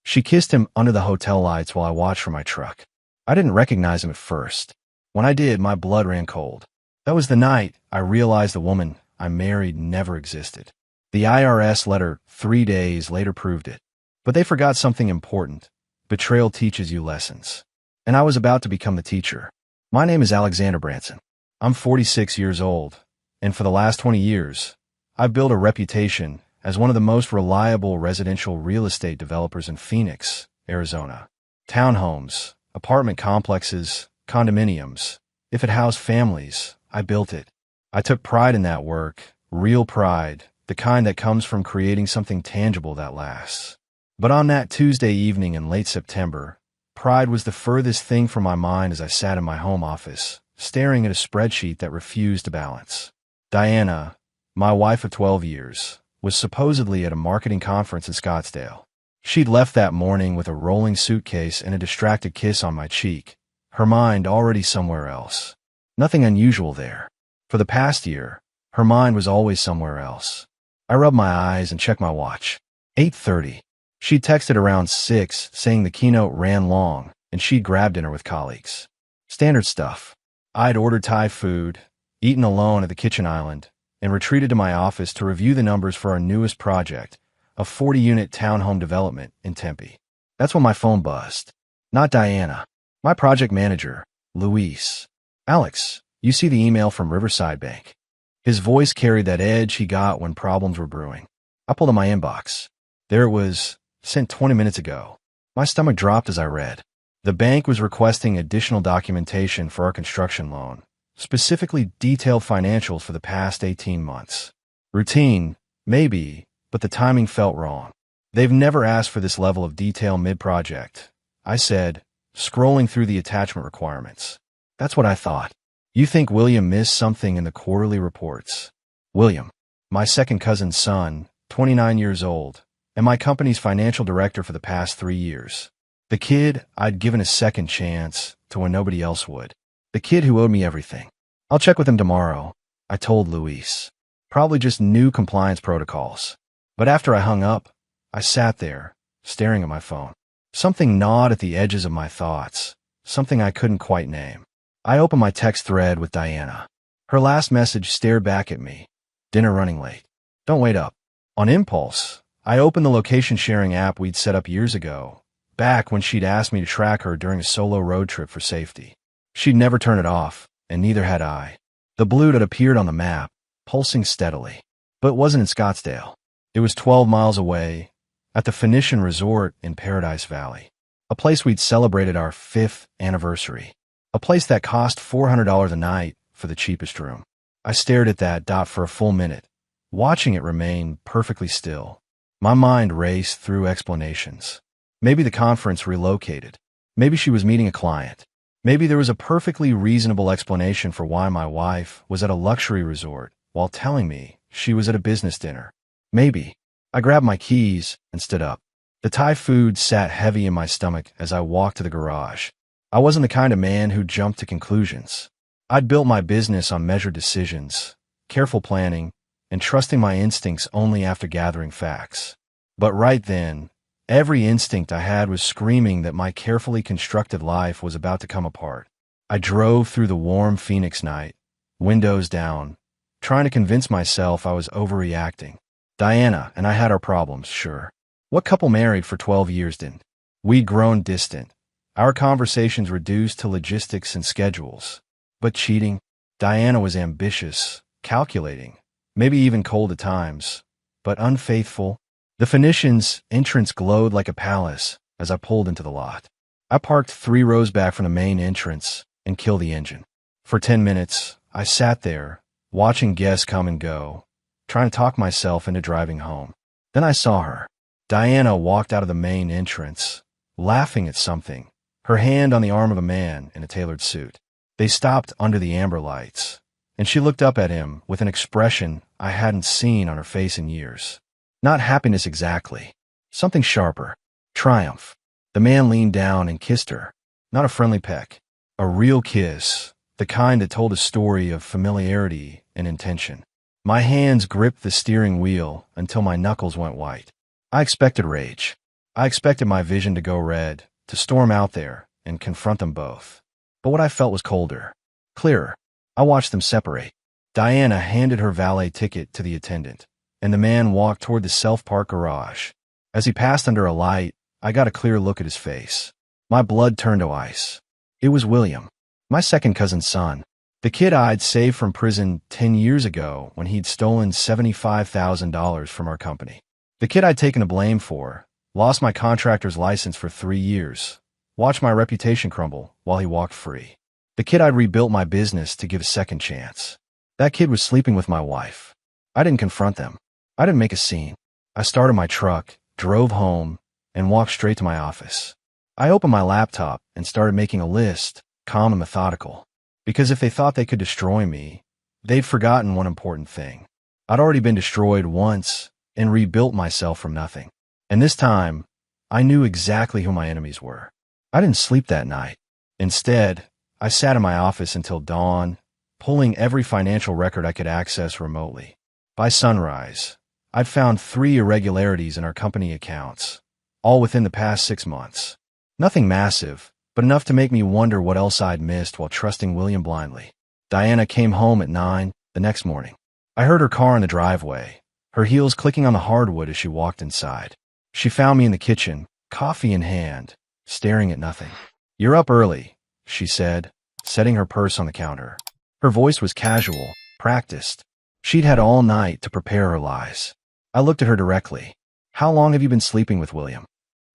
She kissed him under the hotel lights while I watched from my truck. I didn't recognize him at first. When I did, my blood ran cold. That was the night I realized the woman I married never existed. The IRS letter 3 days later proved it. But they forgot something important. Betrayal teaches you lessons. And I was about to become the teacher. My name is Alexander Branson. I'm 46 years old, and for the last 20 years, I've built a reputation as one of the most reliable residential real estate developers in Phoenix, Arizona. Townhomes, apartment complexes, condominiums. If it housed families, I built it. I took pride in that work, real pride, the kind that comes from creating something tangible that lasts. But on that Tuesday evening in late September, pride was the furthest thing from my mind as I sat in my home office, staring at a spreadsheet that refused to balance. Diana, my wife of 12 years, was supposedly at a marketing conference in Scottsdale. She'd left that morning with a rolling suitcase and a distracted kiss on my cheek, her mind already somewhere else. Nothing unusual there. For the past year, her mind was always somewhere else. I rubbed my eyes and checked my watch. 8:30. She'd texted around 6, saying the keynote ran long, and she'd grabbed dinner with colleagues. Standard stuff. I'd ordered Thai food, eaten alone at the kitchen island, and retreated to my office to review the numbers for our newest project, a 40-unit townhome development in Tempe. That's when my phone buzzed. Not Diana. My project manager, Luis. "Alex, you see the email from Riverside Bank." His voice carried that edge he got when problems were brewing. I pulled in my inbox. There it was, sent 20 minutes ago. My stomach dropped as I read. The bank was requesting additional documentation for our construction loan, specifically detailed financials for the past 18 months. Routine, maybe, but the timing felt wrong. They've never asked for this level of detail mid-project, I said, scrolling through the attachment requirements. That's what I thought. You think William missed something in the quarterly reports? William, my second cousin's son, 29 years old, and my company's financial director for the past 3 years. The kid I'd given a second chance to when nobody else would. The kid who owed me everything. I'll check with him tomorrow, I told Luis. Probably just new compliance protocols. But after I hung up, I sat there, staring at my phone. Something gnawed at the edges of my thoughts, something I couldn't quite name. I opened my text thread with Diana. Her last message stared back at me. Dinner running late. Don't wait up. On impulse, I opened the location sharing app we'd set up years ago, back when she'd asked me to track her during a solo road trip for safety. She'd never turn it off, and neither had I. The blue dot appeared on the map, pulsing steadily. But it wasn't in Scottsdale. It was 12 miles away, at the Phoenician Resort in Paradise Valley. A place we'd celebrated our 5th anniversary. A place that cost $400 a night for the cheapest room. I stared at that dot for a full minute, watching it remain perfectly still. My mind raced through explanations. Maybe the conference relocated. Maybe she was meeting a client. Maybe there was a perfectly reasonable explanation for why my wife was at a luxury resort while telling me she was at a business dinner. Maybe. I grabbed my keys and stood up. The Thai food sat heavy in my stomach as I walked to the garage. I wasn't the kind of man who jumped to conclusions. I'd built my business on measured decisions, careful planning, and trusting my instincts only after gathering facts. But right then, every instinct I had was screaming that my carefully constructed life was about to come apart. I drove through the warm Phoenix night, windows down, trying to convince myself I was overreacting. Diana and I had our problems, sure. What couple married for 12 years didn't? We'd grown distant. Our conversations reduced to logistics and schedules. But cheating? Diana was ambitious, calculating, maybe even cold at times, but unfaithful. The Phoenician's entrance glowed like a palace as I pulled into the lot. I parked 3 rows back from the main entrance and killed the engine. For 10 minutes, I sat there, watching guests come and go, trying to talk myself into driving home. Then I saw her. Diana walked out of the main entrance, laughing at something, her hand on the arm of a man in a tailored suit. They stopped under the amber lights, and she looked up at him with an expression I hadn't seen on her face in years. Not happiness exactly. Something sharper. Triumph. The man leaned down and kissed her. Not a friendly peck. A real kiss, the kind that told a story of familiarity and intention. My hands gripped the steering wheel until my knuckles went white. I expected rage. I expected my vision to go red, to storm out there and confront them both. But what I felt was colder, clearer. I watched them separate. Diana handed her valet ticket to the attendant, and the man walked toward the self-park garage. As he passed under a light, I got a clear look at his face. My blood turned to ice. It was William, my second cousin's son, the kid I'd saved from prison 10 years ago when he'd stolen $75,000 from our company. The kid I'd taken the blame for, lost my contractor's license for 3 years, watched my reputation crumble while he walked free. The kid I'd rebuilt my business to give a second chance. That kid was sleeping with my wife. I didn't confront them. I didn't make a scene. I started my truck, drove home, and walked straight to my office. I opened my laptop and started making a list, calm and methodical. Because if they thought they could destroy me, they'd forgotten one important thing. I'd already been destroyed once and rebuilt myself from nothing. And this time, I knew exactly who my enemies were. I didn't sleep that night. Instead, I sat in my office until dawn, pulling every financial record I could access remotely. By sunrise, I'd found 3 irregularities in our company accounts, all within the past 6 months. Nothing massive, but enough to make me wonder what else I'd missed while trusting William blindly. Diana came home at 9 the next morning. I heard her car in the driveway, her heels clicking on the hardwood as she walked inside. She found me in the kitchen, coffee in hand, staring at nothing. "You're up early," she said, setting her purse on the counter. Her voice was casual, practiced. She'd had all night to prepare her lies. I looked at her directly. "How long have you been sleeping with William?"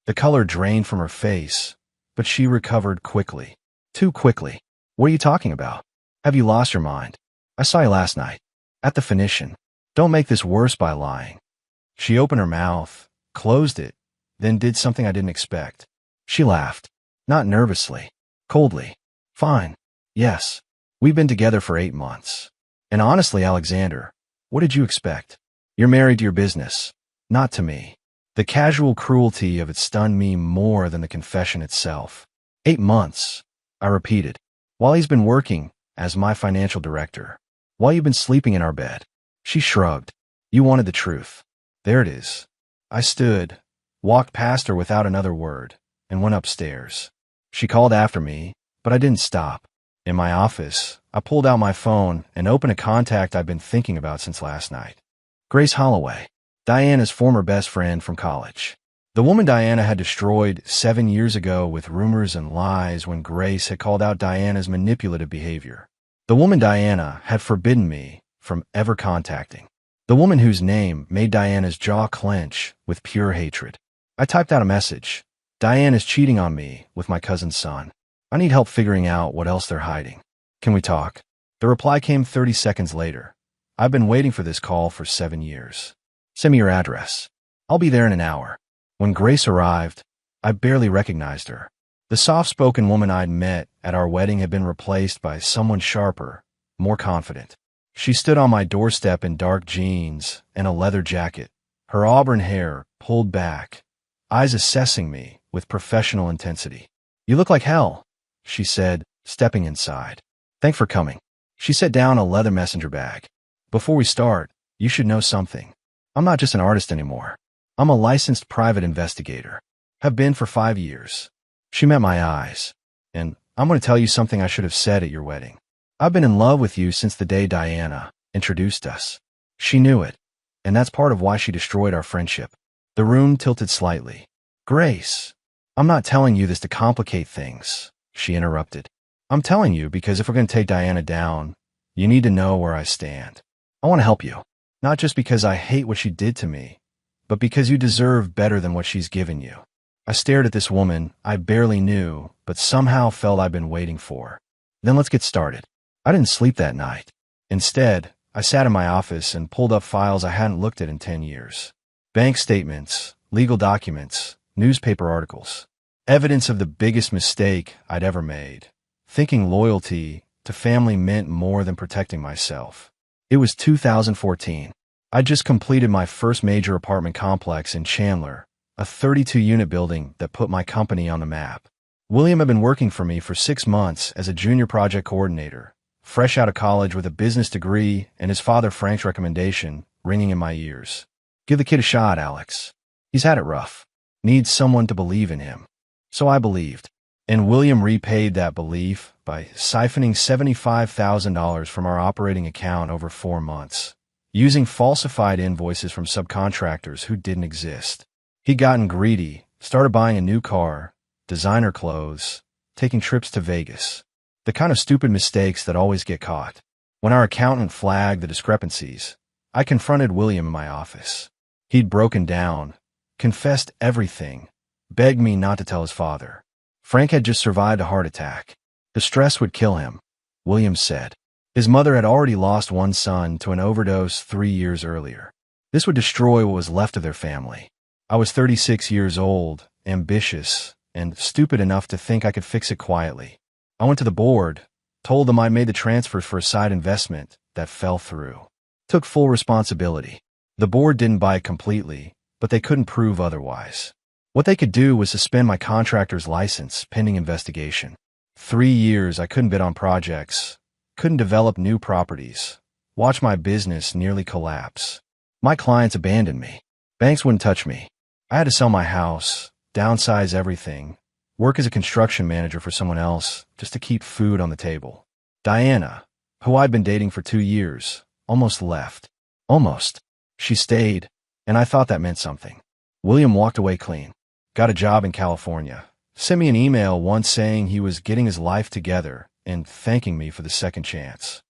The color drained from her face, but she recovered quickly. Too quickly. "What are you talking about? Have you lost your mind? I saw you last night. At the Phoenician. Don't make this worse by lying." She opened her mouth, closed it, then did something I didn't expect. She laughed. Not nervously. Coldly. "Fine. Yes. We've been together for 8 months. And honestly, Alexander, what did you expect? You're married to your business, not to me." The casual cruelty of it stunned me more than the confession itself. 8 months, I repeated. While he's been working as my financial director. While you've been sleeping in our bed. She shrugged. "You wanted the truth. There it is." I stood, walked past her without another word, and went upstairs. She called after me, but I didn't stop. In my office, I pulled out my phone and opened a contact I'd been thinking about since last night. Grace Holloway, Diana's former best friend from college. The woman Diana had destroyed 7 years ago with rumors and lies when Grace had called out Diana's manipulative behavior. The woman Diana had forbidden me from ever contacting. The woman whose name made Diana's jaw clench with pure hatred. I typed out a message. "Diana's cheating on me with my cousin's son. I need help figuring out what else they're hiding. Can we talk?" The reply came 30 seconds later. "I've been waiting for this call for 7 years. Send me your address. I'll be there in an hour." When Grace arrived, I barely recognized her. The soft-spoken woman I'd met at our wedding had been replaced by someone sharper, more confident. She stood on my doorstep in dark jeans and a leather jacket, her auburn hair pulled back, eyes assessing me with professional intensity. "You look like hell," she said, stepping inside. "Thanks for coming." She set down a leather messenger bag. "Before we start, you should know something. I'm not just an artist anymore. I'm a licensed private investigator. Have been for 5 years. She met my eyes. "And I'm going to tell you something I should have said at your wedding. I've been in love with you since the day Diana introduced us." She knew it, and that's part of why she destroyed our friendship. The room tilted slightly. "Grace, I'm not telling you this to complicate things," she interrupted. "I'm telling you because if we're going to take Diana down, you need to know where I stand. I want to help you. Not just because I hate what she did to me, but because you deserve better than what she's given you." I stared at this woman I barely knew, but somehow felt I'd been waiting for. "Then let's get started." I didn't sleep that night. Instead, I sat in my office and pulled up files I hadn't looked at in 10 years. Bank statements, legal documents, newspaper articles. Evidence of the biggest mistake I'd ever made. Thinking loyalty to family meant more than protecting myself. It was 2014. I'd just completed my first major apartment complex in Chandler, a 32-unit building that put my company on the map. William had been working for me for 6 months as a junior project coordinator, fresh out of college with a business degree and his father Frank's recommendation ringing in my ears. "Give the kid a shot, Alex. He's had it rough." needs someone to believe in him. So I believed. And William repaid that belief by siphoning $75,000 from our operating account over 4 months, using falsified invoices from subcontractors who didn't exist. He'd gotten greedy, started buying a new car, designer clothes, taking trips to Vegas. The kind of stupid mistakes that always get caught. When our accountant flagged the discrepancies, I confronted William in my office. He'd broken down, confessed everything, begged me not to tell his father. Frank had just survived a heart attack. The stress would kill him, William said. His mother had already lost one son to an overdose 3 years earlier. This would destroy what was left of their family. I was 36 years old, ambitious, and stupid enough to think I could fix it quietly. I went to the board, told them I made the transfers for a side investment that fell through. Took full responsibility. The board didn't buy it completely, but they couldn't prove otherwise. What they could do was suspend my contractor's license pending investigation. 3 years I couldn't bid on projects, couldn't develop new properties, watched my business nearly collapse. My clients abandoned me. Banks wouldn't touch me. I had to sell my house, downsize everything, work as a construction manager for someone else just to keep food on the table. Diana, who I'd been dating for 2 years, almost left. Almost. She stayed, and I thought that meant something. William walked away clean. Got a job in California. Sent me an email once saying he was getting his life together and thanking me for the second chance.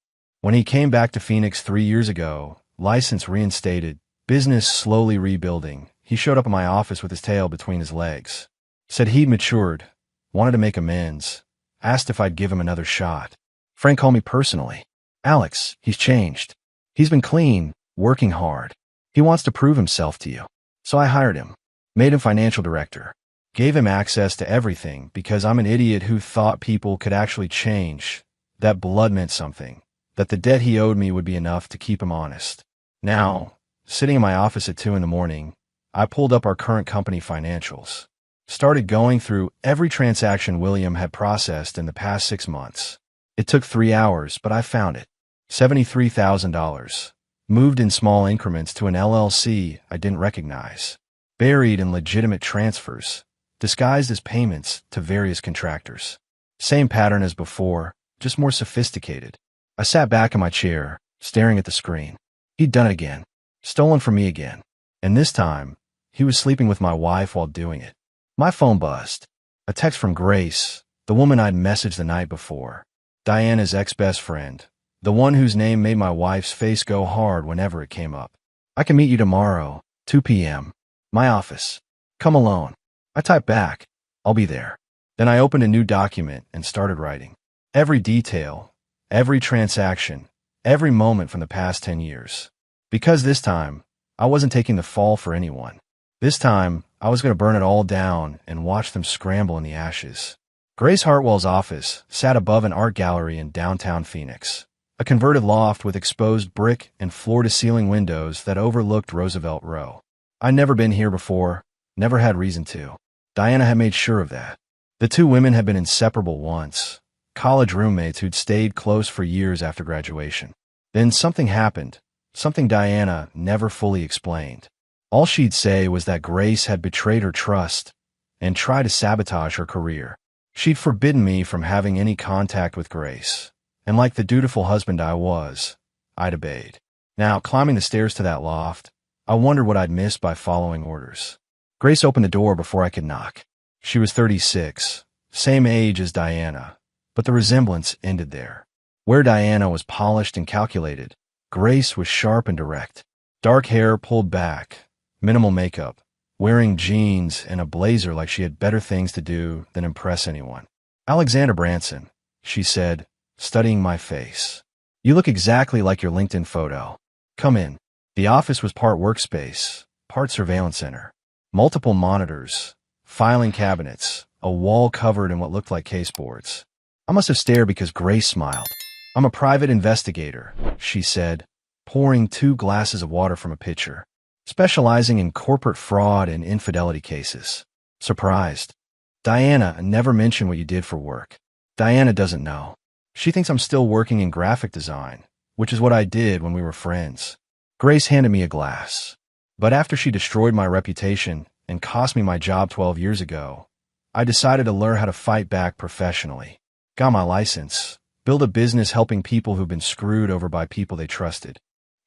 When he came back to Phoenix 3 years ago, license reinstated, business slowly rebuilding, he showed up in my office with his tail between his legs. Said he'd matured, wanted to make amends, asked if I'd give him another shot. Frank called me personally. Alex, he's changed. He's been clean, working hard. He wants to prove himself to you. So I hired him. Made him financial director. Gave him access to everything because I'm an idiot who thought people could actually change, that blood meant something, that the debt he owed me would be enough to keep him honest. Now, sitting in my office at 2 a.m, I pulled up our current company financials. Started going through every transaction William had processed in the past 6 months. It took 3 hours, but I found it. $73,000. Moved in small increments to an LLC I didn't recognize. Buried in legitimate transfers, disguised as payments to various contractors. Same pattern as before, just more sophisticated. I sat back in my chair, staring at the screen. He'd done it again. Stolen from me again. And this time, he was sleeping with my wife while doing it. My phone buzzed. A text from Grace, the woman I'd messaged the night before. Diana's ex-best friend. The one whose name made my wife's face go hard whenever it came up. I can meet you tomorrow, 2 p.m. My office. Come alone. I typed back. I'll be there. Then I opened a new document and started writing. Every detail, every transaction, every moment from the past 10 years. Because this time, I wasn't taking the fall for anyone. This time, I was going to burn it all down and watch them scramble in the ashes. Grace Hartwell's office sat above an art gallery in downtown Phoenix. A converted loft with exposed brick and floor-to-ceiling windows that overlooked Roosevelt Row. I'd never been here before, never had reason to. Diana had made sure of that. The two women had been inseparable once, college roommates who'd stayed close for years after graduation. Then something happened, something Diana never fully explained. All she'd say was that Grace had betrayed her trust and tried to sabotage her career. She'd forbidden me from having any contact with Grace, and like the dutiful husband I was, I'd obeyed. Now, climbing the stairs to that loft, I wondered what I'd missed by following orders. Grace opened the door before I could knock. She was 36, same age as Diana, but the resemblance ended there. Where Diana was polished and calculated, Grace was sharp and direct. Dark hair pulled back, minimal makeup, wearing jeans and a blazer like she had better things to do than impress anyone. Alexander Branson, she said, studying my face. You look exactly like your LinkedIn photo. Come in. The office was part workspace, part surveillance center. Multiple monitors, filing cabinets, a wall covered in what looked like caseboards. I must have stared because Grace smiled. I'm a private investigator, she said, pouring 2 glasses of water from a pitcher, specializing in corporate fraud and infidelity cases. Surprised. Diana never mentioned what you did for work. Diana doesn't know. She thinks I'm still working in graphic design, which is what I did when we were friends. Grace handed me a glass. But after she destroyed my reputation and cost me my job 12 years ago, I decided to learn how to fight back professionally. Got my license, built a business helping people who've been screwed over by people they trusted.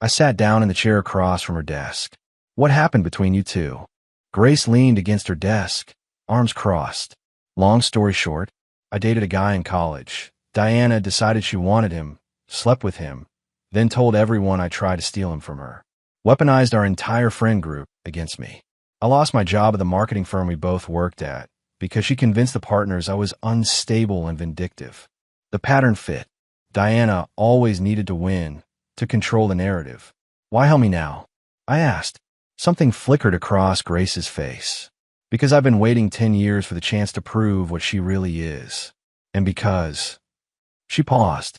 I sat down in the chair across from her desk. What happened between you two? Grace leaned against her desk, arms crossed. Long story short, I dated a guy in college. Diana decided she wanted him, slept with him, then told everyone I tried to steal him from her. Weaponized our entire friend group against me. I lost my job at the marketing firm we both worked at because she convinced the partners I was unstable and vindictive. The pattern fit. Diana always needed to win, to control the narrative. Why help me now? I asked. Something flickered across Grace's face. Because I've been waiting 10 years for the chance to prove what she really is. And because... She paused.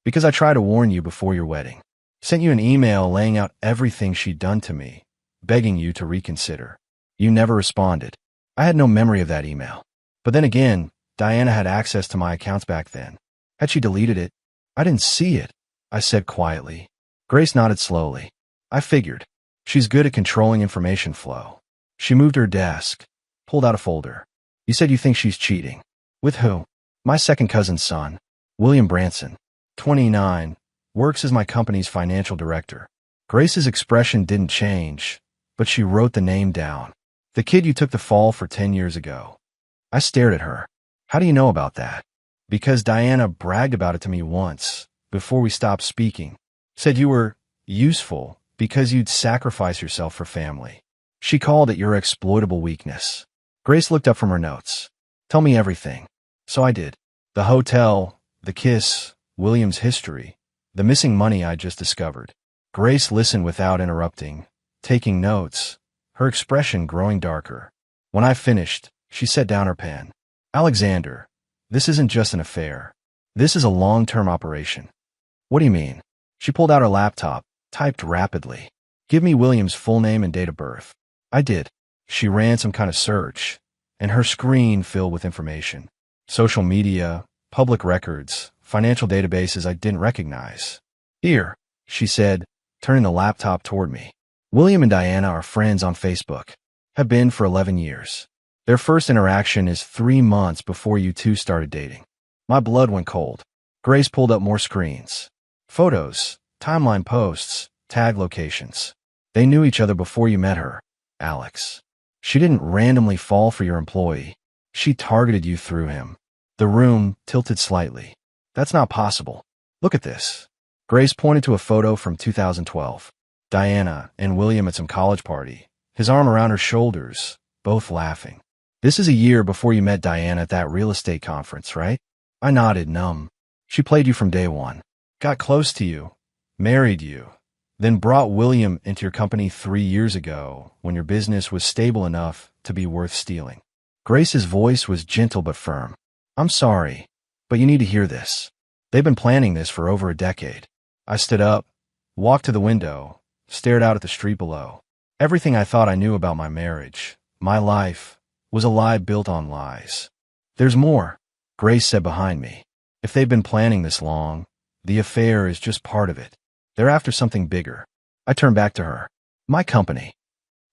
Because I tried to warn you before your wedding. Sent you an email laying out everything she'd done to me, begging you to reconsider. You never responded. I had no memory of that email. But then again, Diana had access to my accounts back then. Had she deleted it? I didn't see it, I said quietly. Grace nodded slowly. I figured. She's good at controlling information flow. She moved her desk, pulled out a folder. You said you think she's cheating. With who? My second cousin's son, William Branson, 29, works as my company's financial director. Grace's expression didn't change, but she wrote the name down. The kid you took the fall for 10 years ago. I stared at her. How do you know about that? Because Diana bragged about it to me once, before we stopped speaking. Said you were useful because you'd sacrifice yourself for family. She called it your exploitable weakness. Grace looked up from her notes. Tell me everything. So I did. The hotel, the kiss, William's history, the missing money I just discovered. Grace listened without interrupting, taking notes, her expression growing darker. When I finished, she set down her pen. Alexander, this isn't just an affair. This is a long-term operation. What do you mean? She pulled out her laptop, typed rapidly. Give me William's full name and date of birth. I did. She ran some kind of search, and her screen filled with information. Social media, public records, financial databases I didn't recognize. Here, she said, turning the laptop toward me. William and Diana are friends on Facebook. Have been for 11 years. Their first interaction is 3 months before you two started dating. My blood went cold. Grace pulled up more screens. Photos, timeline posts, tag locations. They knew each other before you met her, Alex. She didn't randomly fall for your employee. She targeted you through him. The room tilted slightly. That's not possible. Look at this. Grace pointed to a photo from 2012. Diana and William at some college party, his arm around her shoulders, both laughing. This is a year before you met Diana at that real estate conference, right? I nodded, numb. She played you from day one. Got close to you, married you, then brought William into your company 3 years ago when your business was stable enough to be worth stealing. Grace's voice was gentle but firm. I'm sorry, but you need to hear this. They've been planning this for over a decade. I stood up, walked to the window, stared out at the street below. Everything I thought I knew about my marriage, my life, was a lie built on lies. There's more, Grace said behind me. If they've been planning this long, the affair is just part of it. They're after something bigger. I turned back to her. My company.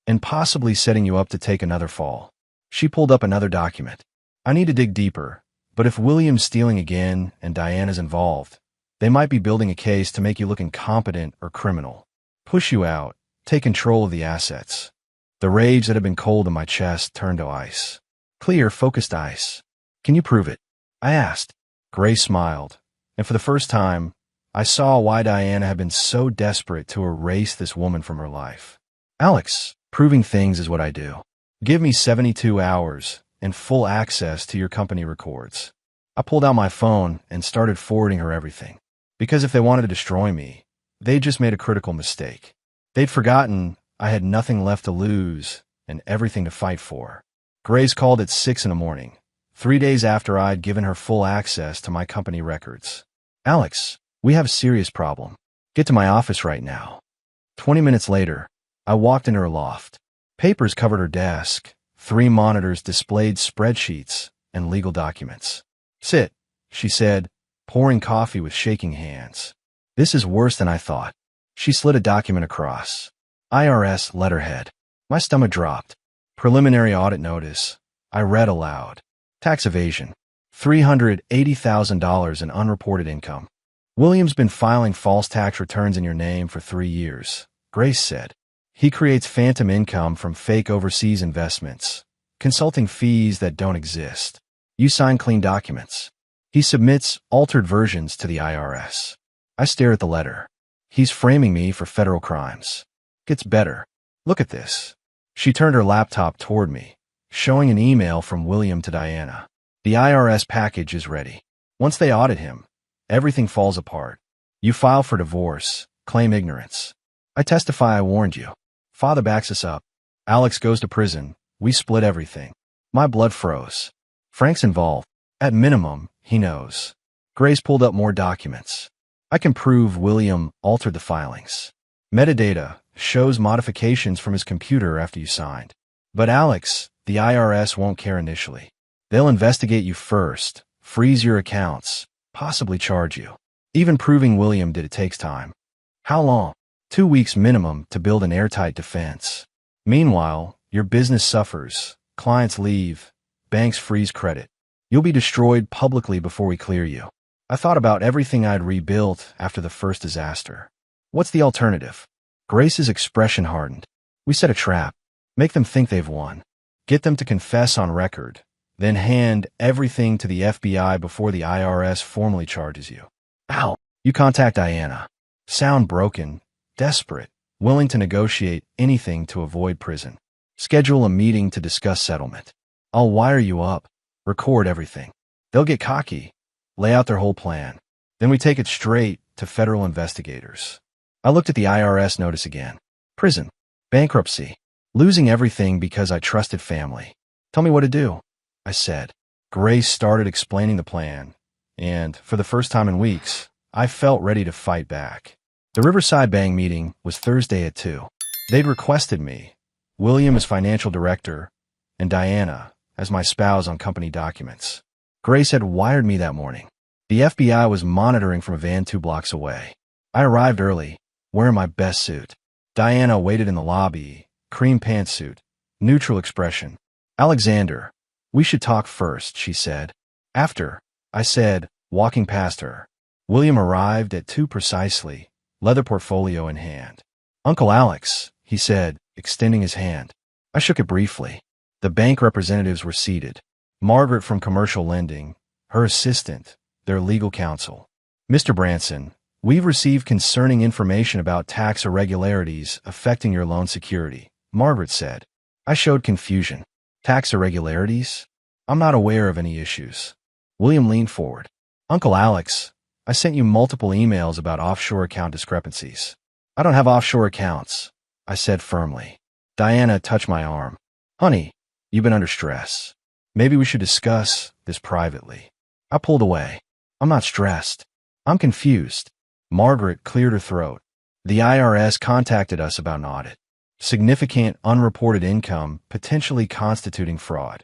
And possibly setting you up to take another fall. She pulled up another document. I need to dig deeper, but if William's stealing again and Diana's involved, they might be building a case to make you look incompetent or criminal. Push you out, take control of the assets. The rage that had been cold in my chest turned to ice. Clear, focused ice. Can you prove it? I asked. Grace smiled, and for the first time, I saw why Diana had been so desperate to erase this woman from her life. Alex, proving things is what I do. Give me 72 hours and full access to your company records. I pulled out my phone and started forwarding her everything. Because if they wanted to destroy me, they'd just made a critical mistake. They'd forgotten I had nothing left to lose and everything to fight for. Grace called at 6 in the morning, 3 days after I'd given her full access to my company records. Alex, we have a serious problem. Get to my office right now. 20 minutes later, I walked into her loft. Papers covered her desk. 3 monitors displayed spreadsheets and legal documents. Sit, she said, pouring coffee with shaking hands. This is worse than I thought. She slid a document across. IRS letterhead. My stomach dropped. Preliminary audit notice. I read aloud. Tax evasion. $380,000 in unreported income. William's been filing false tax returns in your name for 3 years, Grace said. He creates phantom income from fake overseas investments, consulting fees that don't exist. You sign clean documents. He submits altered versions to the IRS. I stare at the letter. He's framing me for federal crimes. Gets better. Look at this. She turned her laptop toward me, showing an email from William to Diana. The IRS package is ready. Once they audit him, everything falls apart. You file for divorce, claim ignorance. I testify I warned you. Father backs us up. Alex goes to prison. We split everything. My blood froze. Frank's involved. At minimum, he knows. Grace pulled up more documents. I can prove William altered the filings. Metadata shows modifications from his computer after you signed. But Alex, the IRS won't care initially. They'll investigate you first, freeze your accounts, possibly charge you. Even proving William did it takes time. How long? 2 weeks minimum to build an airtight defense. Meanwhile, your business suffers, clients leave, banks freeze credit. You'll be destroyed publicly before we clear you. I thought about everything I'd rebuilt after the first disaster. What's the alternative? Grace's expression hardened. We set a trap. Make them think they've won. Get them to confess on record, then hand everything to the FBI before the IRS formally charges you. Ow! You contact Diana. Sound broken, desperate, willing to negotiate anything to avoid prison. Schedule a meeting to discuss settlement. I'll wire you up, record everything. They'll get cocky, lay out their whole plan. Then we take it straight to federal investigators. I looked at the IRS notice again. Prison. Bankruptcy. Losing everything because I trusted family. Tell me what to do, I said. Grace started explaining the plan, and for the first time in weeks, I felt ready to fight back. The Riverside Bank meeting was Thursday at 2. They'd requested me, William as financial director, and Diana as my spouse on company documents. Grace had wired me that morning. The FBI was monitoring from a van 2 blocks away. I arrived early, wearing my best suit. Diana waited in the lobby, cream pantsuit, neutral expression. Alexander, we should talk first, she said. After, I said, walking past her. William arrived at 2 precisely, leather portfolio in hand. Uncle Alex, he said, extending his hand. I shook it briefly. The bank representatives were seated. Margaret from Commercial Lending, her assistant, their legal counsel. Mr. Branson, we've received concerning information about tax irregularities affecting your loan security, Margaret said. I showed confusion. Tax irregularities? I'm not aware of any issues. William leaned forward. Uncle Alex, I sent you multiple emails about offshore account discrepancies. I don't have offshore accounts, I said firmly. Diana touched my arm. Honey, you've been under stress. Maybe we should discuss this privately. I pulled away. I'm not stressed. I'm confused. Margaret cleared her throat. The IRS contacted us about an audit. Significant unreported income potentially constituting fraud.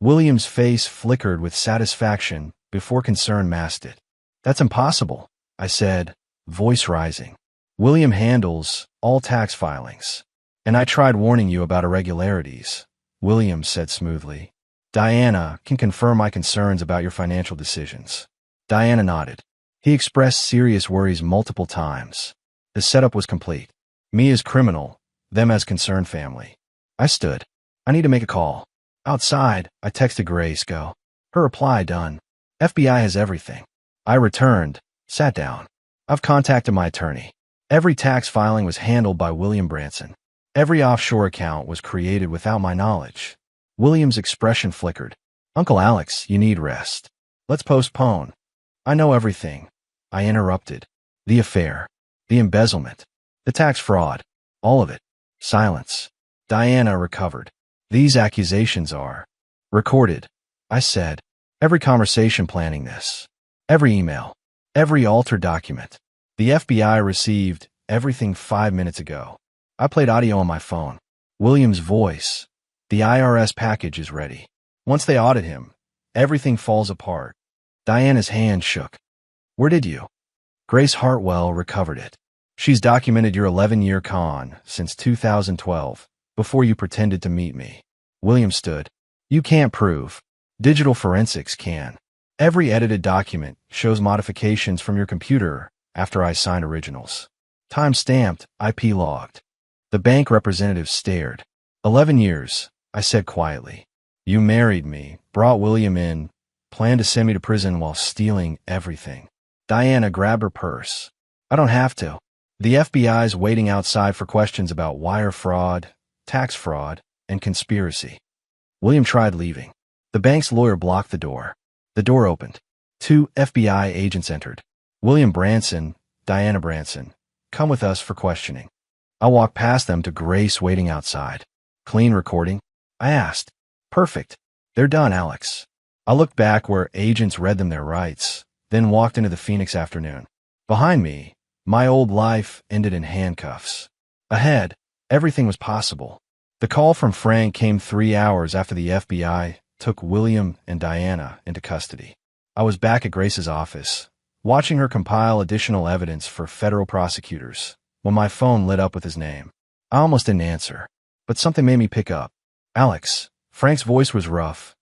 William's face flickered with satisfaction before concern masked it. That's impossible, I said, voice rising. William handles all tax filings. And I tried warning you about irregularities, William said smoothly. Diana can confirm my concerns about your financial decisions. Diana nodded. He expressed serious worries multiple times. The setup was complete. Me as criminal, them as concerned family. I stood. I need to make a call. Outside, I texted Grace, go. Her reply done. FBI has everything. I returned, sat down. I've contacted my attorney. Every tax filing was handled by William Branson. Every offshore account was created without my knowledge. William's expression flickered. Uncle Alex, you need rest. Let's postpone. I know everything. I interrupted. The affair. The embezzlement. The tax fraud. All of it. Silence. Diana recovered. These accusations are recorded, I said. Every conversation planning this. Every email. Every altered document. The FBI received everything 5 minutes ago. I played audio on my phone. William's voice. The IRS package is ready. Once they audit him, everything falls apart. Diana's hand shook. Where did you? Grace Hartwell recovered it. She's documented your 11-year con since 2012, before you pretended to meet me. William stood. You can't prove. Digital forensics can. Every edited document shows modifications from your computer after I signed originals. Time-stamped, IP logged. The bank representative stared. 11 years, I said quietly. You married me, brought William in, planned to send me to prison while stealing everything. Diana grabbed her purse. I don't have to. The FBI's waiting outside for questions about wire fraud, tax fraud, and conspiracy. William tried leaving. The bank's lawyer blocked the door. The door opened. 2 FBI agents entered. William Branson, Diana Branson, come with us for questioning. I walked past them to Grace waiting outside. Clean recording? I asked. Perfect. They're done, Alex. I looked back where agents read them their rights, then walked into the Phoenix afternoon. Behind me, my old life ended in handcuffs. Ahead, everything was possible. The call from Frank came 3 hours after the FBI took William and Diana into custody. I was back at Grace's office, watching her compile additional evidence for federal prosecutors, when my phone lit up with his name. I almost didn't answer, but something made me pick up. Alex. Frank's voice was rough.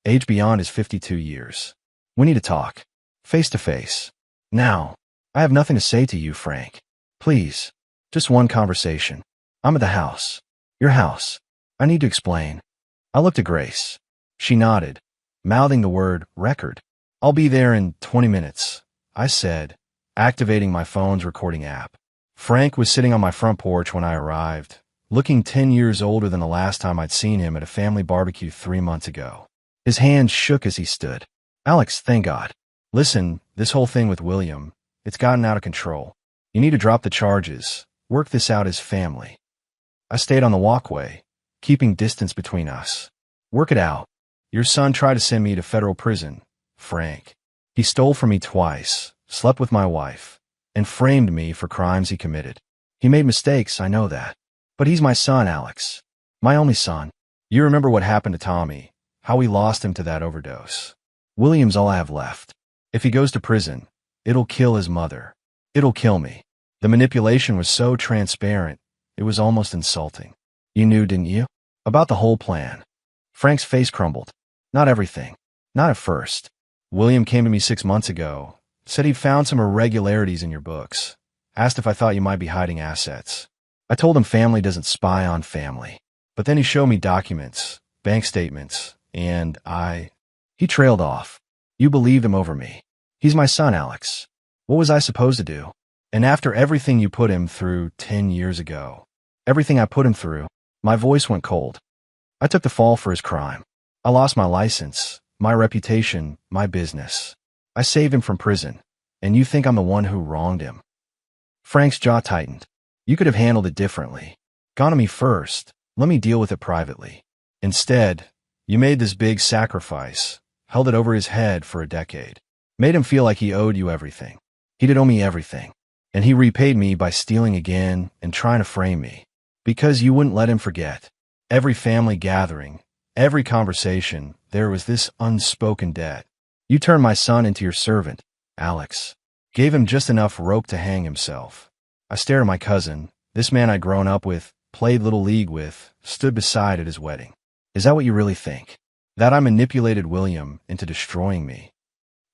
Age beyond his 52 years. We need to talk. Face to face. Now. I have nothing to say to you, Frank. Please. Just one conversation. I'm at the house. Your house. I need to explain. I looked at Grace. She nodded, mouthing the word record. I'll be there in 20 minutes, I said, activating my phone's recording app. Frank was sitting on my front porch when I arrived, looking 10 years older than the last time I'd seen him at a family barbecue 3 months ago. His hands shook as he stood. Alex, thank God. Listen, this whole thing with William, it's gotten out of control. You need to drop the charges, work this out as family. I stayed on the walkway, keeping distance between us. Work it out. Your son tried to send me to federal prison, Frank. He stole from me twice, slept with my wife, and framed me for crimes he committed. He made mistakes, I know that. But he's my son, Alex. My only son. You remember what happened to Tommy, how we lost him to that overdose. William's all I have left. If he goes to prison, it'll kill his mother. It'll kill me. The manipulation was so transparent, it was almost insulting. You knew, didn't you? About the whole plan. Frank's face crumbled. Not everything. Not at first. William came to me 6 months ago, said he'd found some irregularities in your books, asked if I thought you might be hiding assets. I told him family doesn't spy on family. But then he showed me documents, bank statements, and He trailed off. You believed him over me. He's my son, Alex. What was I supposed to do? And after everything you put him through 10 years ago, everything I put him through, my voice went cold. I took the fall for his crime. I lost my license, my reputation, my business. I saved him from prison, and you think I'm the one who wronged him. Frank's jaw tightened. You could have handled it differently. Gone to me first, let me deal with it privately. Instead, you made this big sacrifice, held it over his head for a decade, made him feel like he owed you everything. He did owe me everything, and he repaid me by stealing again and trying to frame me, because you wouldn't let him forget. Every family gathering, every conversation, there was this unspoken debt. You turned my son into your servant, Alex. Gave him just enough rope to hang himself. I stared at my cousin, this man I'd grown up with, played Little League with, stood beside at his wedding. Is that what you really think? That I manipulated William into destroying me?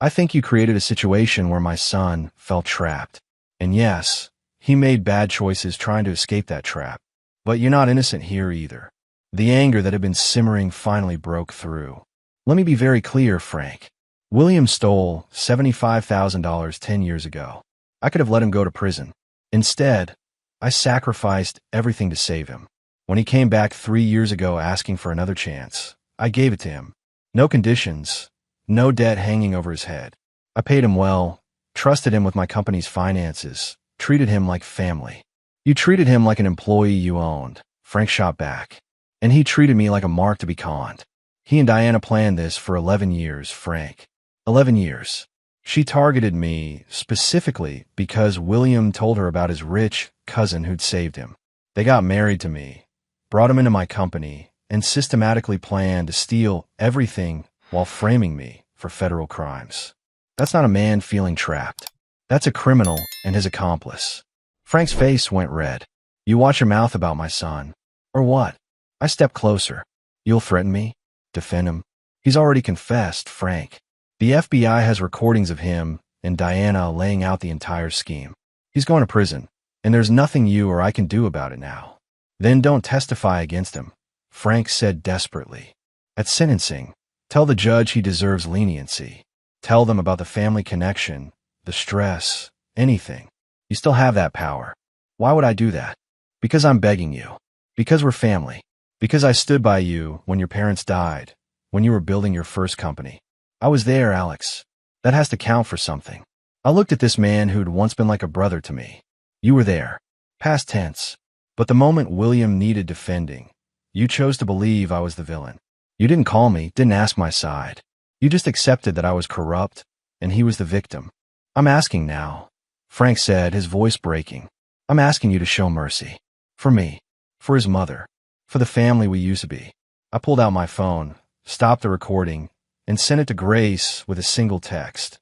I think you created a situation where my son felt trapped. And yes, he made bad choices trying to escape that trap. But you're not innocent here either. The anger that had been simmering finally broke through. Let me be very clear, Frank. William stole $75,000 10 years ago. I could have let him go to prison. Instead, I sacrificed everything to save him. When he came back 3 years ago asking for another chance, I gave it to him. No conditions, no debt hanging over his head. I paid him well, trusted him with my company's finances, treated him like family. You treated him like an employee you owned, Frank shot back. And he treated me like a mark to be conned. He and Diana planned this for 11 years, Frank. 11 years. She targeted me specifically because William told her about his rich cousin who'd saved him. They got married to me, brought him into my company, and systematically planned to steal everything while framing me for federal crimes. That's not a man feeling trapped. That's a criminal and his accomplice. Frank's face went red. You watch your mouth about my son. Or what? I stepped closer. You'll threaten me? Defend him? He's already confessed, Frank. The FBI has recordings of him and Diana laying out the entire scheme. He's going to prison, and there's nothing you or I can do about it now. Then don't testify against him, Frank said desperately. At sentencing, tell the judge he deserves leniency. Tell them about the family connection, the stress, anything. You still have that power. Why would I do that? Because I'm begging you. Because we're family. Because I stood by you when your parents died, when you were building your first company. I was there, Alex. That has to count for something. I looked at this man who'd once been like a brother to me. You were there. Past tense. But the moment William needed defending, you chose to believe I was the villain. You didn't call me, didn't ask my side. You just accepted that I was corrupt, and he was the victim. I'm asking now, Frank said, his voice breaking. I'm asking you to show mercy. For me. For his mother. For the family we used to be. I pulled out my phone, stopped the recording, and sent it to Grace with a single text.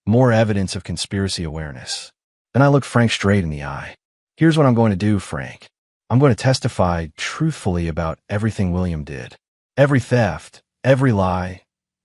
More evidence of conspiracy awareness. Then I looked Frank straight in the eye. Here's what I'm going to do, Frank. I'm going to testify truthfully about everything William did. Every theft, every lie,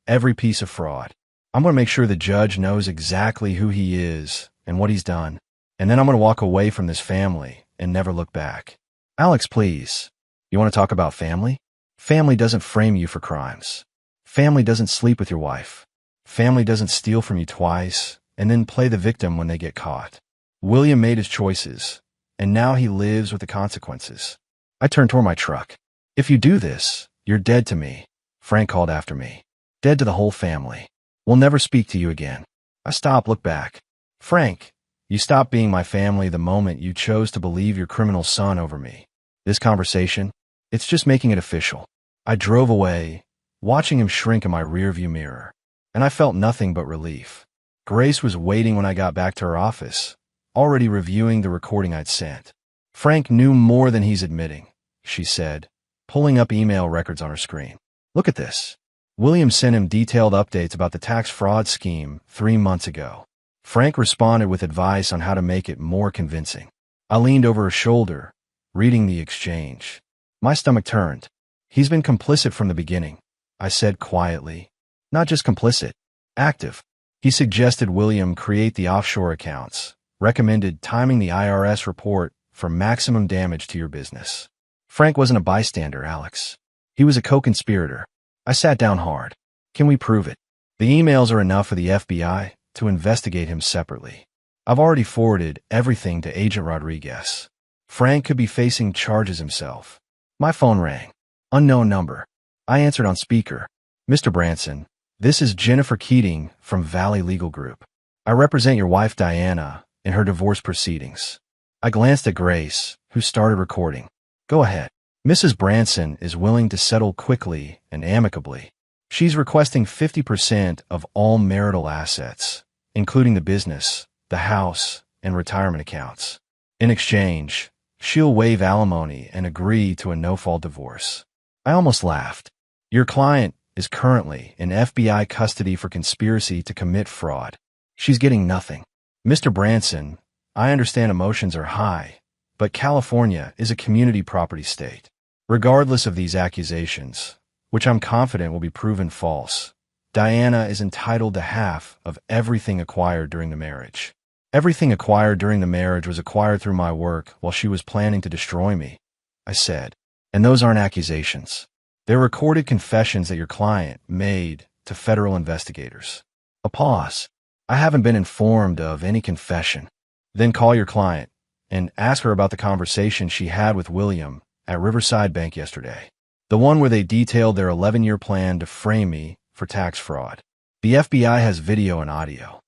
every piece of fraud. I'm going to make sure the judge knows exactly who he is and what he's done. And then I'm going to walk away from this family and never look back. Alex, please. You want to talk about family? Family doesn't frame you for crimes. Family doesn't sleep with your wife. Family doesn't steal from you twice and then play the victim when they get caught. William made his choices, and now he lives with the consequences. I turned toward my truck. If you do this, you're dead to me, Frank called after me. Dead to the whole family. We'll never speak to you again. I stopped, looked back. Frank, you stopped being my family the moment you chose to believe your criminal son over me. This conversation, it's just making it official. I drove away, watching him shrink in my rearview mirror, and I felt nothing but relief. Grace was waiting when I got back to her office, already reviewing the recording I'd sent. Frank knew more than he's admitting, she said, pulling up email records on her screen. Look at this. William sent him detailed updates about the tax fraud scheme 3 months ago. Frank responded with advice on how to make it more convincing. I leaned over her shoulder, reading the exchange. My stomach turned. He's been complicit from the beginning, I said quietly. Not just complicit, active. He suggested William create the offshore accounts, recommended timing the IRS report for maximum damage to your business. Frank wasn't a bystander, Alex. He was a co-conspirator. I sat down hard. Can we prove it? The emails are enough for the FBI to investigate him separately. I've already forwarded everything to Agent Rodriguez. Frank could be facing charges himself. My phone rang. Unknown number. I answered on speaker. Mr. Branson, this is Jennifer Keating from Valley Legal Group. I represent your wife Diana in her divorce proceedings. I glanced at Grace, who started recording. Go ahead. Mrs. Branson is willing to settle quickly and amicably. She's requesting 50% of all marital assets, including the business, the house, and retirement accounts. In exchange, she'll waive alimony and agree to a no-fault divorce. I almost laughed. Your client is currently in FBI custody for conspiracy to commit fraud. She's getting nothing. Mr. Branson, I understand emotions are high, but California is a community property state. Regardless of these accusations, which I'm confident will be proven false, Diana is entitled to half of everything acquired during the marriage. Everything acquired during the marriage was acquired through my work while she was planning to destroy me, I said. And those aren't accusations. They're recorded confessions that your client made to federal investigators. A pause. I haven't been informed of any confession. Then call your client and ask her about the conversation she had with William at Riverside Bank yesterday. The one where they detailed their 11-year plan to frame me for tax fraud. The FBI has video and audio.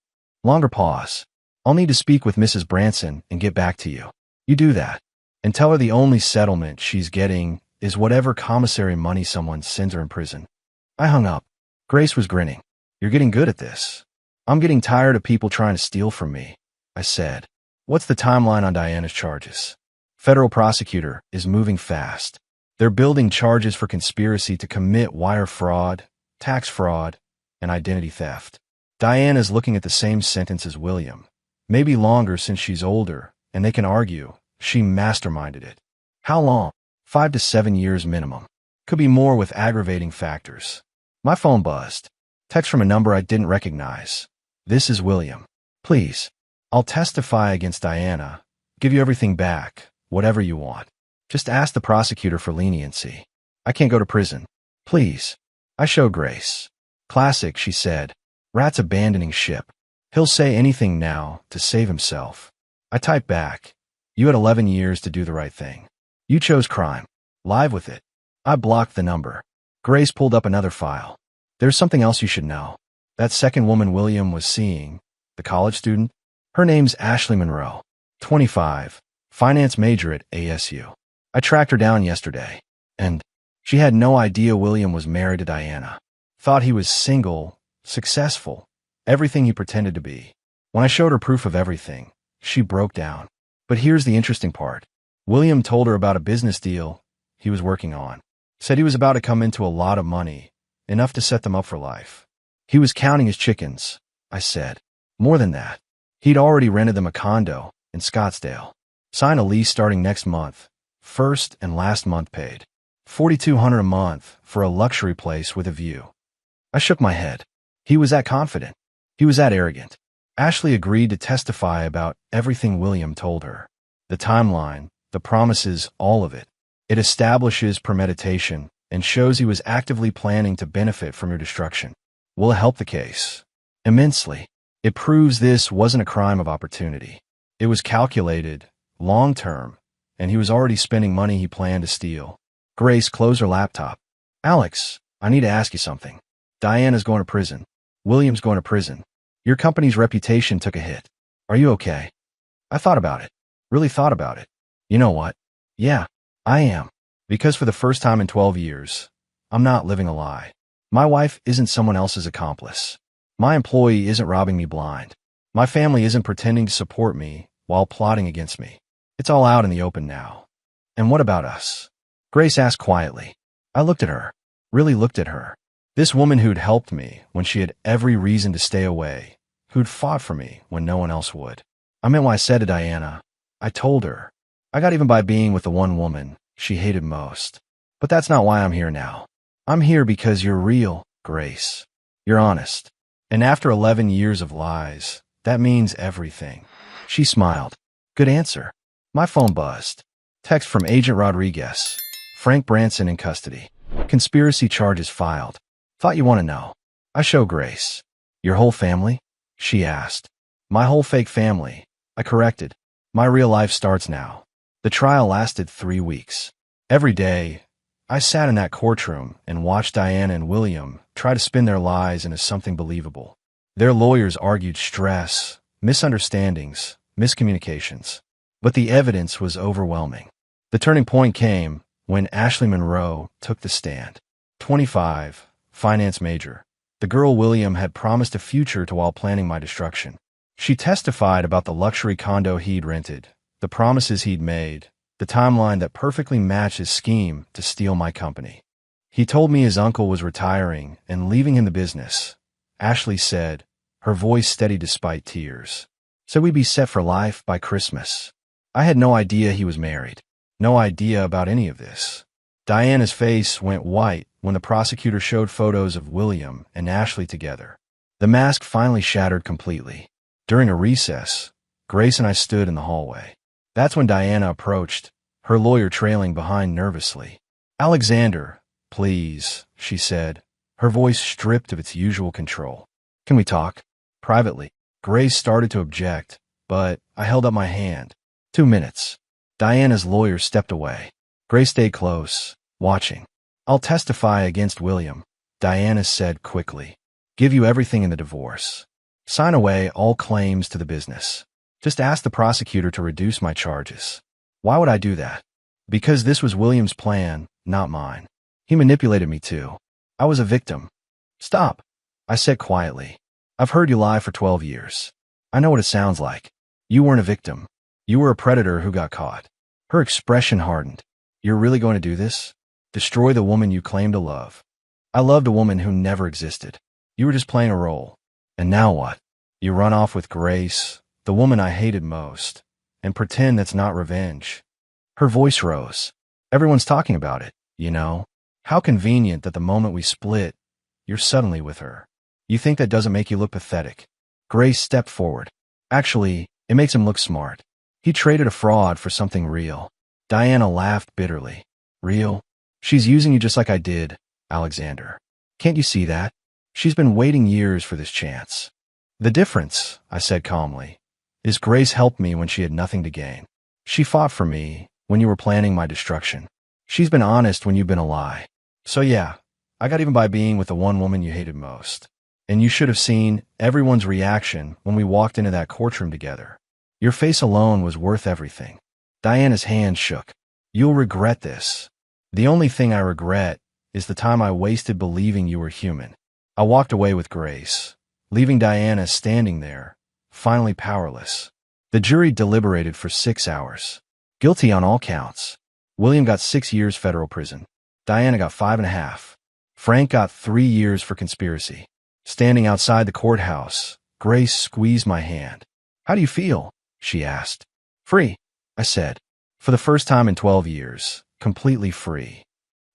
Longer pause. I'll need to speak with Mrs. Branson and get back to you. You do that. And tell her the only settlement she's getting is whatever commissary money someone sends her in prison. I hung up. Grace was grinning. You're getting good at this. I'm getting tired of people trying to steal from me, I said. What's the timeline on Diana's charges? Federal prosecutor is moving fast. They're building charges for conspiracy to commit wire fraud, tax fraud, and identity theft. Diana's looking at the same sentence as William. Maybe longer since she's older, and they can argue she masterminded it. How long? 5 to 7 years minimum. Could be more with aggravating factors. My phone buzzed. Text from a number I didn't recognize. This is William. Please. I'll testify against Diana. Give you everything back, whatever you want. Just ask the prosecutor for leniency. I can't go to prison. Please. I showed Grace. Classic, she said. Rat's abandoning ship. He'll say anything now to save himself. I typed back. You had 11 years to do the right thing. You chose crime. Live with it. I blocked the number. Grace pulled up another file. There's something else you should know. That second woman William was seeing, the college student, her name's Ashley Monroe, 25, finance major at ASU. I tracked her down yesterday, and she had no idea William was married to Diana. Thought he was single, successful, everything he pretended to be. When I showed her proof of everything, she broke down. But here's the interesting part. William told her about a business deal he was working on. Said he was about to come into a lot of money, enough to set them up for life. He was counting his chickens, I said. More than that. He'd already rented them a condo in Scottsdale. Sign a lease starting next month. First and last month paid. $4,200 a month for a luxury place with a view. I shook my head. He was that confident. He was that arrogant. Ashley agreed to testify about everything William told her. The timeline, the promises, all of it. It establishes premeditation and shows he was actively planning to benefit from your destruction. Will it help the case? Immensely. It proves this wasn't a crime of opportunity. It was calculated, long-term, and he was already spending money he planned to steal. Grace closed her laptop. Alex, I need to ask you something. Diana's going to prison. William's going to prison. Your company's reputation took a hit. Are you okay? I thought about it. Really thought about it. You know what? Yeah, I am. Because for the first time in 12 years, I'm not living a lie. My wife isn't someone else's accomplice. My employee isn't robbing me blind. My family isn't pretending to support me while plotting against me. It's all out in the open now. And what about us? Grace asked quietly. I looked at her. Really looked at her. This woman who'd helped me when she had every reason to stay away, who'd fought for me when no one else would. I meant what I said to Diana. I told her. I got even by being with the one woman she hated most. But that's not why I'm here now. I'm here because you're real, Grace. You're honest. And after 11 years of lies, that means everything. She smiled. Good answer. My phone buzzed. Text from Agent Rodriguez. Frank Branson in custody. Conspiracy charges filed. Thought you want to know. I show Grace. Your whole family? She asked. My whole fake family. I corrected. My real life starts now. The trial lasted 3 weeks. Every day, I sat in that courtroom and watched Diana and William try to spin their lies into something believable. Their lawyers argued stress, misunderstandings, miscommunications. But the evidence was overwhelming. The turning point came when Ashley Monroe took the stand. 25, finance major. The girl William had promised a future to while planning my destruction. She testified about the luxury condo he'd rented, the promises he'd made, the timeline that perfectly matched his scheme to steal my company. He told me his uncle was retiring and leaving him the business. Ashley said, her voice steady despite tears. Said we'd be set for life by Christmas. I had no idea he was married. No idea about any of this. Diana's face went white when the prosecutor showed photos of William and Ashley together. The mask finally shattered completely. During a recess, Grace and I stood in the hallway. That's when Diana approached, her lawyer trailing behind nervously. Alexander, please, she said, her voice stripped of its usual control. Can we talk? Privately. Grace started to object, but I held up my hand. 2 minutes. Diana's lawyer stepped away. Grace stayed close, watching. I'll testify against William, Diana said quickly. Give you everything in the divorce. Sign away all claims to the business. Just ask the prosecutor to reduce my charges. Why would I do that? Because this was William's plan, not mine. He manipulated me too. I was a victim. Stop, I said quietly. I've heard you lie for 12 years. I know what it sounds like. You weren't a victim. You were a predator who got caught. Her expression hardened. You're really going to do this? Destroy the woman you claim to love. I loved a woman who never existed. You were just playing a role. And now what? You run off with Grace, the woman I hated most, and pretend that's not revenge. Her voice rose. Everyone's talking about it, you know. How convenient that the moment we split, you're suddenly with her. You think that doesn't make you look pathetic? Grace stepped forward. Actually, it makes him look smart. He traded a fraud for something real. Diana laughed bitterly. Real? She's using you just like I did, Alexander. Can't you see that? She's been waiting years for this chance. The difference, I said calmly, is Grace helped me when she had nothing to gain. She fought for me when you were planning my destruction. She's been honest when you've been a lie. So yeah, I got even by being with the one woman you hated most. And you should have seen everyone's reaction when we walked into that courtroom together. Your face alone was worth everything. Diana's hand shook. You'll regret this. The only thing I regret is the time I wasted believing you were human. I walked away with Grace, leaving Diana standing there, finally powerless. The jury deliberated for 6 hours. Guilty on all counts. William got 6 years federal prison. Diana got 5.5. Frank got 3 years for conspiracy. Standing outside the courthouse, Grace squeezed my hand. How do you feel? She asked. Free, I said. For the first time in 12 years, completely free.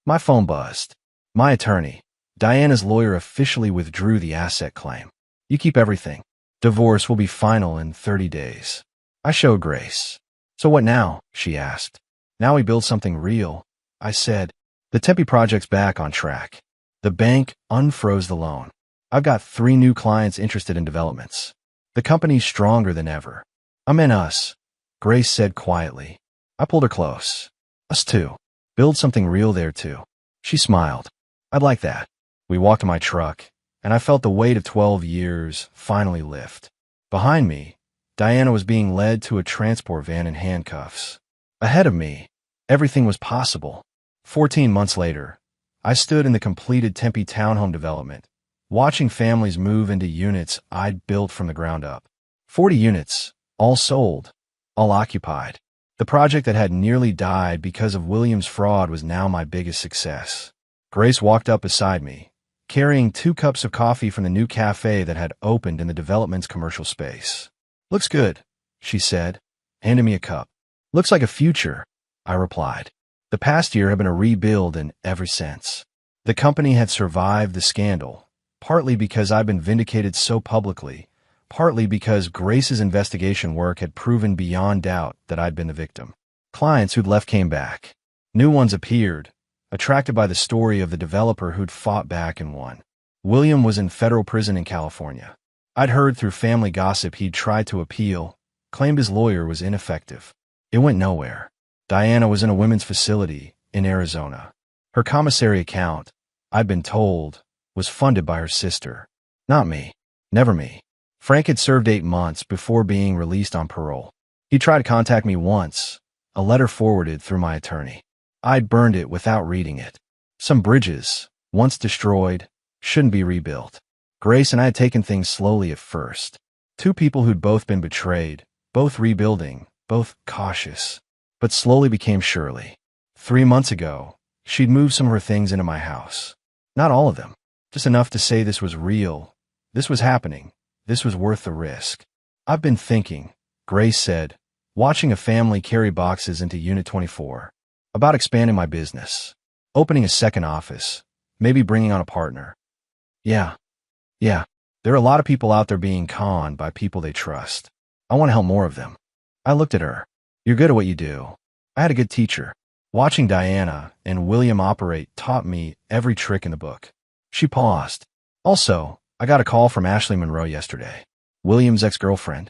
My phone buzzed. My attorney, Diana's lawyer, officially withdrew the asset claim. You keep everything. Divorce will be final in 30 days. I showed Grace. So what now? She asked. Now we build something real, I said. The Tempe project's back on track. The bank unfroze the loan. I've got 3 new clients interested in developments. The company's stronger than ever. I meant us, Grace said quietly. I pulled her close. Us too. Build something real there too. She smiled. I'd like that. We walked to my truck, and I felt the weight of 12 years finally lift. Behind me, Diana was being led to a transport van in handcuffs. Ahead of me, everything was possible. 14 months later, I stood in the completed Tempe townhome development, watching families move into units I'd built from the ground up. 40 units, all sold, all occupied. The project that had nearly died because of William's fraud was now my biggest success. Grace walked up beside me, carrying 2 cups of coffee from the new cafe that had opened in the development's commercial space. Looks good, she said, handing me a cup. Looks like a future, I replied. The past year had been a rebuild in every sense. The company had survived the scandal, partly because I'd been vindicated so publicly, partly because Grace's investigation work had proven beyond doubt that I'd been the victim. Clients who'd left came back. New ones appeared, attracted by the story of the developer who'd fought back and won. William was in federal prison in California. I'd heard through family gossip he'd tried to appeal, claimed his lawyer was ineffective. It went nowhere. Diana was in a women's facility in Arizona. Her commissary account, I'd been told, was funded by her sister. Not me. Never me. Frank had served 8 months before being released on parole. He tried to contact me once, a letter forwarded through my attorney. I'd burned it without reading it. Some bridges, once destroyed, shouldn't be rebuilt. Grace and I had taken things slowly at first. 2 people who'd both been betrayed, both rebuilding, both cautious, but slowly became Shirley. 3 months ago, she'd moved some of her things into my house. Not all of them, just enough to say this was real, this was happening, this was worth the risk. I've been thinking, Grace said, watching a family carry boxes into Unit 24, about expanding my business, opening a second office, maybe bringing on a partner. Yeah, there are a lot of people out there being conned by people they trust. I want to help more of them. I looked at her. You're good at what you do. I had a good teacher. Watching Diana and William operate taught me every trick in the book. She paused. Also, I got a call from Ashley Monroe yesterday. William's ex-girlfriend.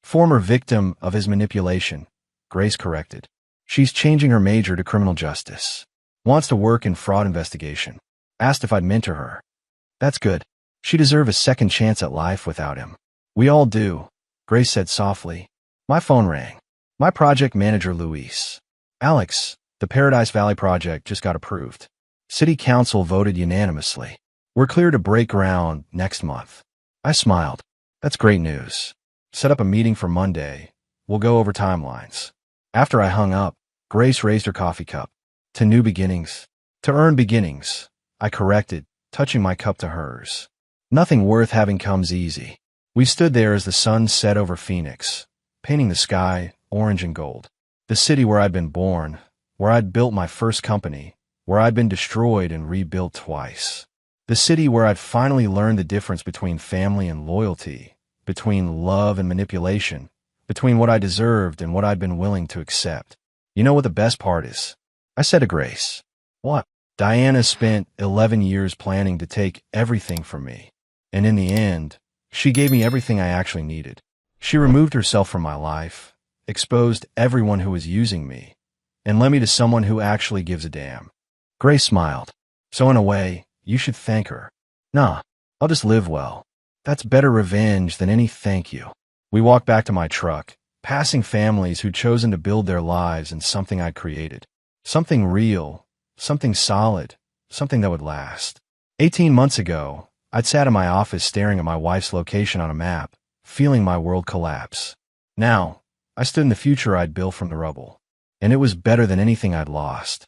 Former victim of his manipulation, Grace corrected. She's changing her major to criminal justice. Wants to work in fraud investigation. Asked if I'd mentor her. That's good. She deserves a second chance at life without him. We all do, Grace said softly. My phone rang. My project manager, Luis. Alex, the Paradise Valley project just got approved. City Council voted unanimously. We're clear to break ground next month. I smiled. That's great news. Set up a meeting for Monday. We'll go over timelines. After I hung up, Grace raised her coffee cup. To new beginnings. To earn beginnings, I corrected, touching my cup to hers. Nothing worth having comes easy. We stood there as the sun set over Phoenix, painting the sky orange and gold. The city where I'd been born, where I'd built my first company, where I'd been destroyed and rebuilt twice. The city where I'd finally learned the difference between family and loyalty, between love and manipulation, between what I deserved and what I'd been willing to accept. You know what the best part is? I said a grace. What? Diana spent 11 years planning to take everything from me. And in the end, she gave me everything I actually needed. She removed herself from my life, exposed everyone who was using me, and led me to someone who actually gives a damn. Grace smiled. So in a way, you should thank her. Nah, I'll just live well. That's better revenge than any thank you. We walked back to my truck, passing families who'd chosen to build their lives in something I'd created. Something real, something solid, something that would last. 18 months ago, I'd sat in my office staring at my wife's location on a map, feeling my world collapse. Now, I stood in the future I'd built from the rubble, and it was better than anything I'd lost.